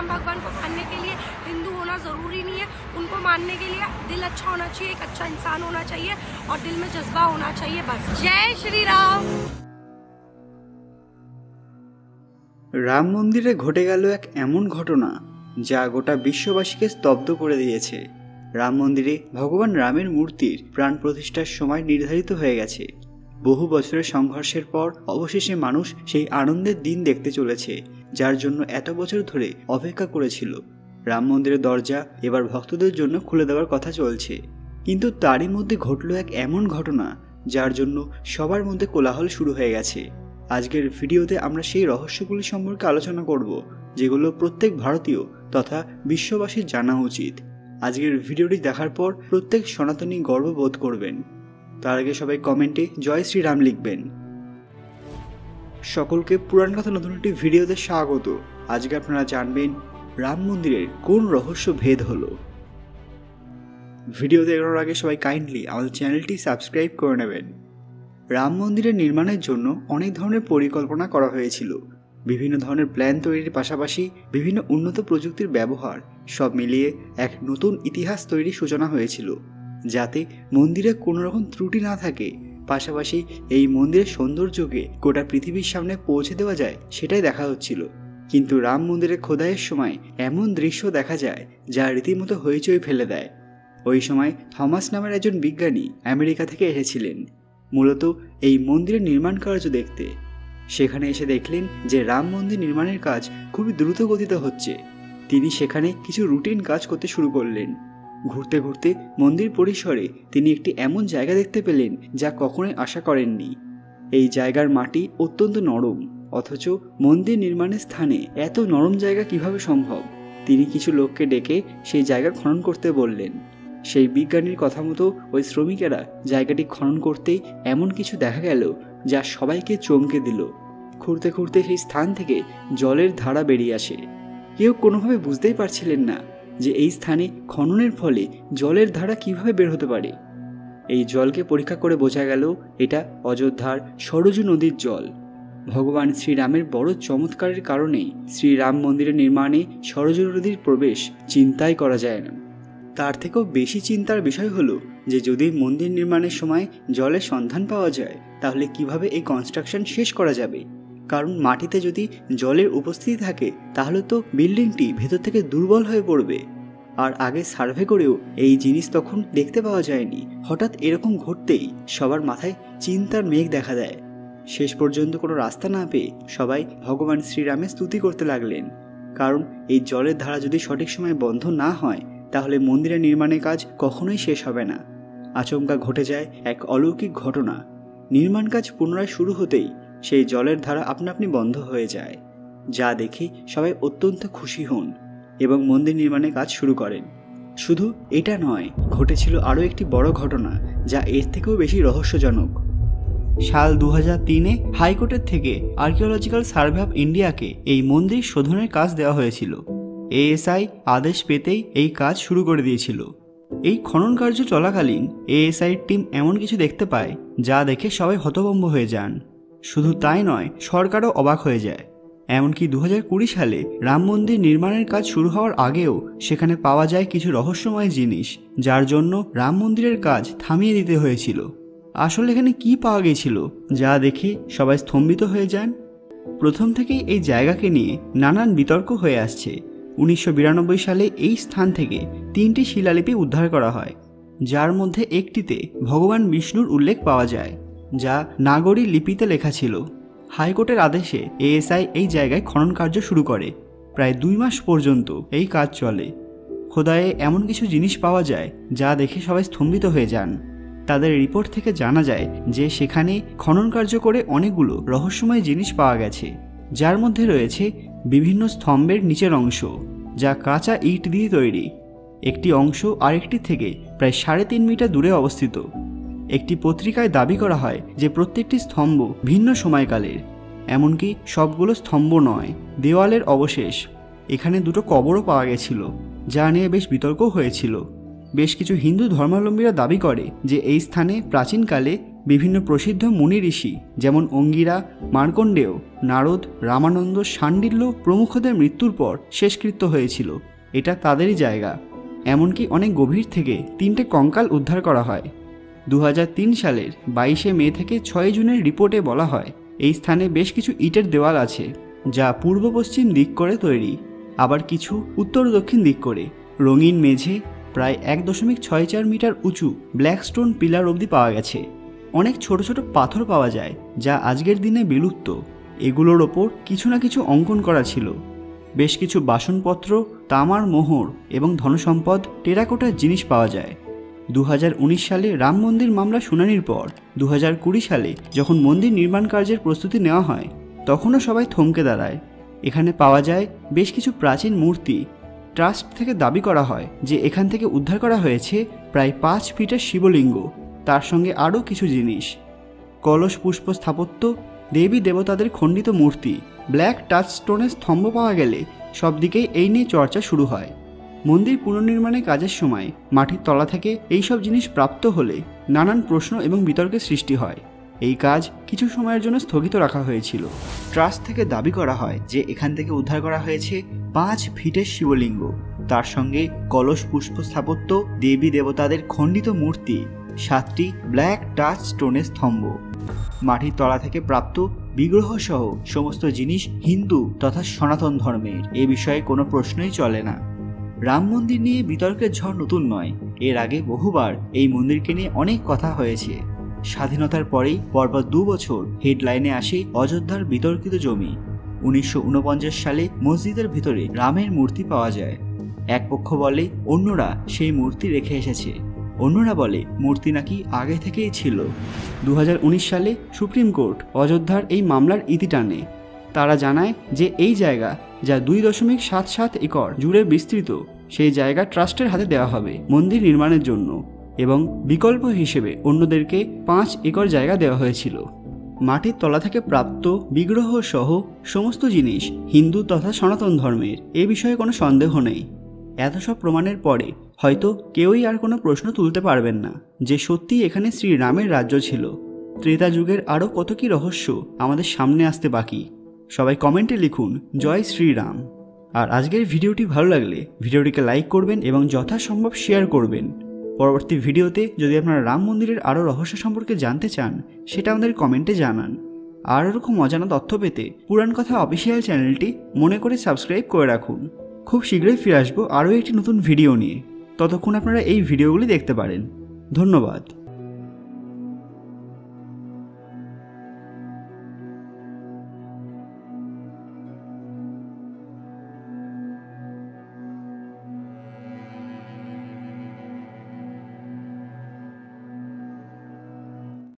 राम भगवान को मानने के लिए हिंदू होना ज़रूरी नहीं है, उनको मानने के लिए दिल अच्छा होना चाहिए, एक अच्छा इंसान होना चाहिए और दिल में जज्बा होना चाहिए, बस। जय श्री राम। রাম মন্দিরে ঘটে গেল এক এমন ঘটনা যা গোটা বিশ্ববাসীকে স্তব্ধ করে দিয়েছে। রাম মন্দিরে ভগবান রামের মূর্তির প্রাণ প্রতিষ্ঠার সময় নির্ধারিত হয়ে গেছে। বহু বছরের সংঘর্ষের পর অবশেষে মানুষ সেই আনন্দের দিন দেখতে চলেছে, যার জন্য এত বছর ধরে অপেক্ষা করেছিল। রাম মন্দিরের দরজা এবার ভক্তদের জন্য খুলে দেওয়ার কথা চলছে, কিন্তু তারই মধ্যে ঘটল এক এমন ঘটনা যার জন্য সবার মধ্যে কোলাহল শুরু হয়ে গেছে। আজকের ভিডিওতে আমরা সেই রহস্যগুলি সম্পর্কে আলোচনা করব, যেগুলো প্রত্যেক ভারতীয় তথা বিশ্ববাসীর জানা উচিত। আজকের ভিডিওটি দেখার পর প্রত্যেক সনাতনী গর্ববোধ করবেন। তার আগে সবাই কমেন্টে জয় শ্রীরাম লিখবেন। সকলকে পুরাণ কথা নতুন একটি ভিডিওতে স্বাগত। আজকে আপনারা জানবেন রাম মন্দিরের কোন রহস্য ভেদ হলো। ভিডিওতে এগোনোর আগে সবাই কাইন্ডলি আমাদের চ্যানেলটি সাবস্ক্রাইব করে নেবেন। রাম মন্দিরের নির্মাণের জন্য অনেক ধরনের পরিকল্পনা করা হয়েছিল। বিভিন্ন ধরনের প্ল্যান তৈরির পাশাপাশি বিভিন্ন উন্নত প্রযুক্তির ব্যবহার, সব মিলিয়ে এক নতুন ইতিহাস তৈরির সূচনা হয়েছিল, যাতে মন্দিরে কোনো রকম ত্রুটি না থাকে। পাশাপাশি এই মন্দিরের সৌন্দর্যকে গোটা পৃথিবীর সামনে পৌঁছে দেওয়া যায় সেটাই দেখা হচ্ছিল। কিন্তু রাম মন্দিরের খোদাইয়ের সময় এমন দৃশ্য দেখা যায় যা রীতিমতো হইচই ফেলে দেয়। ওই সময় থমাস নামের একজন বিজ্ঞানী আমেরিকা থেকে এসেছিলেন মূলত এই মন্দিরের নির্মাণ কার্য দেখতে। সেখানে এসে দেখলেন যে রাম মন্দির নির্মাণের কাজ খুবই দ্রুত গতিতে হচ্ছে। তিনি সেখানে কিছু রুটিন কাজ করতে শুরু করলেন। ঘুরতে ঘুরতে মন্দির পরিসরে তিনি একটি এমন জায়গা দেখতে পেলেন যা কখনোই আশা করেননি। এই জায়গার মাটি অত্যন্ত নরম, অথচ মন্দির নির্মাণের স্থানে এত নরম জায়গা কিভাবে সম্ভব? তিনি কিছু লোককে ডেকে সেই জায়গা খনন করতে বললেন। সেই বিজ্ঞানীর কথা মতো ওই শ্রমিকেরা জায়গাটি খনন করতেই এমন কিছু দেখা গেল যা সবাইকে চমকে দিল। ঘুরতে ঘুরতে সেই স্থান থেকে জলের ধারা বেরিয়ে আসে। কেউ কোনোভাবে বুঝতেই পারছিলেন না যে এই স্থানে খননের ফলে জলের ধারা কিভাবে বের হতে পারে। এই জলকে পরীক্ষা করে বোঝা গেল এটা অযোধ্যার সরজু নদীর জল। ভগবান শ্রীরামের বড় চমৎকারের কারণেই শ্রীরাম মন্দিরের নির্মাণে সরজু নদীর প্রবেশ চিন্তাই করা যায় না। তার থেকেও বেশি চিন্তার বিষয় হলো যে যদি মন্দির নির্মাণের সময় জলের সন্ধান পাওয়া যায় তাহলে কিভাবে এই কনস্ট্রাকশন শেষ করা যাবে। কারণ মাটিতে যদি জলের উপস্থিতি থাকে তাহলে তো বিল্ডিংটি ভেতর থেকে দুর্বল হয়ে পড়বে। আর আগে সার্ভে করেও এই জিনিস তখন দেখতে পাওয়া যায়নি। হঠাৎ এরকম ঘটতেই সবার মাথায় চিন্তার মেঘ দেখা দেয়। শেষ পর্যন্ত কোনো রাস্তা না পেয়ে সবাই ভগবান শ্রীরামের স্তুতি করতে লাগলেন। কারণ এই জলের ধারা যদি সঠিক সময়ে বন্ধ না হয় তাহলে মন্দিরের নির্মাণের কাজ কখনোই শেষ হবে না। আচমকা ঘটে যায় এক অলৌকিক ঘটনা। নির্মাণ কাজ পুনরায় শুরু হতেই সেই জলের ধারা আপনা আপনি বন্ধ হয়ে যায়, যা দেখে সবাই অত্যন্ত খুশি হন এবং মন্দির নির্মাণের কাজ শুরু করেন। শুধু এটা নয়, ঘটেছিল আরও একটি বড় ঘটনা যা এর থেকেও বেশি রহস্যজনক। সাল 2003-এ হাইকোর্টের থেকে আর্কিওলজিক্যাল সার্ভে অফ ইন্ডিয়াকে এই মন্দির শোধনের কাজ দেওয়া হয়েছিল। এএসআই আদেশ পেতেই এই কাজ শুরু করে দিয়েছিল। এই খনন কার্য চলাকালীন এএসআইয়ের টিম এমন কিছু দেখতে পায় যা দেখে সবাই হতভম্ব হয়ে যান। শুধু তাই নয়, সরকারও অবাক হয়ে যায়। এমনকি 2020 সালে রাম মন্দির নির্মাণের কাজ শুরু হওয়ার আগেও সেখানে পাওয়া যায় কিছু রহস্যময় জিনিস, যার জন্য রাম মন্দিরের কাজ থামিয়ে দিতে হয়েছিল। আসলে এখানে কি পাওয়া গিয়েছিল যা দেখে সবাই স্তম্ভিত হয়ে যান? প্রথম থেকেই এই জায়গাকে নিয়ে নানান বিতর্ক হয়ে আসছে। 1992 সালে এই স্থান থেকে 3টি শিলালিপি উদ্ধার করা হয়, যার মধ্যে একটিতে ভগবান বিষ্ণুর উল্লেখ পাওয়া যায়, যা নাগরী লিপিতে লেখা ছিল। হাইকোর্টের আদেশে এএসআই এই জায়গায় খনন কার্য শুরু করে। প্রায় 2 মাস পর্যন্ত এই কাজ চলে। খোদাইয়ে এমন কিছু জিনিস পাওয়া যায় যা দেখে সবাই স্তম্ভিত হয়ে যান। তাদের রিপোর্ট থেকে জানা যায় যে সেখানে খনন কার্য করে অনেকগুলো রহস্যময় জিনিস পাওয়া গেছে, যার মধ্যে রয়েছে বিভিন্ন স্তম্ভের নিচের অংশ যা কাঁচা ইট দিয়ে তৈরি। একটি অংশ আরেকটি থেকে প্রায় 3.5 মিটার দূরে অবস্থিত। একটি পত্রিকায় দাবি করা হয় যে প্রত্যেকটি স্তম্ভ ভিন্ন সময়কালের, এমনকি সবগুলো স্তম্ভ নয়, দেওয়ালের অবশেষ। এখানে 2টো কবরও পাওয়া গেছিল, যা নিয়ে বেশ বিতর্ক হয়েছিল। বেশ কিছু হিন্দু ধর্মাবলম্বীরা দাবি করে যে এই স্থানে প্রাচীনকালে বিভিন্ন প্রসিদ্ধ মুনি ঋষি যেমন অঙ্গিরা, মার্কণ্ডেয়, নারদ, রামানন্দ, শাণ্ডিল্য প্রমুখদের মৃত্যুর পর শেষকৃত্য হয়েছিল। এটা তাদেরই জায়গা। এমনকি অনেক গভীর থেকে 3টে কঙ্কাল উদ্ধার করা হয়। 2003 সালের 22শে মে থেকে 6 জুনের রিপোর্টে বলা হয় এই স্থানে বেশ কিছু ইটের দেওয়াল আছে, যা পূর্ব পশ্চিম দিক করে তৈরি, আবার কিছু উত্তর দক্ষিণ দিক করে। রঙিন মেঝে, প্রায় 1.64 মিটার উঁচু ব্ল্যাক স্টোন পিলার অবধি পাওয়া গেছে। অনেক ছোট ছোট পাথর পাওয়া যায় যা আজকের দিনে বিলুপ্ত। এগুলোর ওপর কিছু না কিছু অঙ্কন করা ছিল। বেশ কিছু বাসনপত্র, তামার মোহর এবং ধনসম্পদ, টেরাকোটার জিনিস পাওয়া যায়। 2019 সালে রাম মন্দির মামলা শুনানির পর 2020 সালে যখন মন্দির নির্মাণ কার্যের প্রস্তুতি নেওয়া হয় তখনও সবাই থমকে দাঁড়ায়। এখানে পাওয়া যায় বেশ কিছু প্রাচীন মূর্তি। ট্রাস্ট থেকে দাবি করা হয় যে এখান থেকে উদ্ধার করা হয়েছে প্রায় 5 ফিটের শিবলিঙ্গ, তার সঙ্গে আরও কিছু জিনিস। কলস পুষ্প স্থাপত্য, দেবী দেবতাদের খণ্ডিত মূর্তি, ব্ল্যাক টাচ স্টোনের স্তম্ভ পাওয়া গেলে সব দিকেই এই নিয়ে চর্চা শুরু হয়। মন্দির পুনর্নির্মাণের কাজের সময় মাটির তলা থেকে এইসব জিনিস প্রাপ্ত হলে নানান প্রশ্ন এবং বিতর্কের সৃষ্টি হয়। এই কাজ কিছু সময়ের জন্য স্থগিত রাখা হয়েছিল। ট্রাস্ট থেকে দাবি করা হয় যে এখান থেকে উদ্ধার করা হয়েছে 5 ফিটের শিবলিঙ্গ, তার সঙ্গে কলস পুষ্প স্থাপত্য, দেবী দেবতাদের খণ্ডিত মূর্তি, 7টি ব্ল্যাক টাচ স্টোনের স্তম্ভ। মাটির তলা থেকে প্রাপ্ত বিগ্রহ সহ সমস্ত জিনিস হিন্দু তথা সনাতন ধর্মের। এ বিষয়ে কোনো প্রশ্নই চলে না। রাম মন্দির নিয়ে বিতর্কের ঝড় নতুন নয়। এর আগে বহুবার এই মন্দিরকে নিয়ে অনেক কথা হয়েছে। স্বাধীনতার পরেই পরপর 2 বছর হেডলাইনে আসে অযোধ্যার বিতর্কিত জমি। 1949 সালে মসজিদের ভিতরে রামের মূর্তি পাওয়া যায়। এক পক্ষ বলে অন্যরা সেই মূর্তি রেখে এসেছে, অন্যরা বলে মূর্তি নাকি আগে থেকেই ছিল। 2019 সালে সুপ্রিম কোর্ট অযোধ্যার এই মামলার ইতি টানে। তারা জানায় যে এই জায়গা, যা 2.77 একর জুড়ে বিস্তৃত, সেই জায়গা ট্রাস্টের হাতে দেওয়া হবে মন্দির নির্মাণের জন্য, এবং বিকল্প হিসেবে অন্যদেরকে 5 একর জায়গা দেওয়া হয়েছিল। মাটির তলা থেকে প্রাপ্ত বিগ্রহ সহ সমস্ত জিনিস হিন্দু তথা সনাতন ধর্মের, এ বিষয়ে কোনো সন্দেহ নেই। এত সব প্রমাণের পরে হয়তো কেউই আর কোনো প্রশ্ন তুলতে পারবেন না যে সত্যি এখানে শ্রীরামের রাজ্য ছিল। ত্রেতা যুগের আরও কত কি রহস্য আমাদের সামনে আসতে বাকি। সবাই কমেন্টে লিখুন জয় শ্রীরাম। আর আজকের ভিডিওটি ভালো লাগলে ভিডিওটিকে লাইক করবেন এবং যথাসম্ভব শেয়ার করবেন। পরবর্তী ভিডিওতে যদি আপনারা রাম মন্দিরের আরও রহস্য সম্পর্কে জানতে চান সেটা আমাদের কমেন্টে জানান। আর এরকম অজানা তথ্য পেতে পুরাণ কথা অফিসিয়াল চ্যানেলটি মনে করে সাবস্ক্রাইব করে রাখুন। খুব শীঘ্রই ফিরে আসবো আরও একটি নতুন ভিডিও নিয়ে। ততক্ষণ আপনারা এই ভিডিওগুলি দেখতে পারেন। ধন্যবাদ।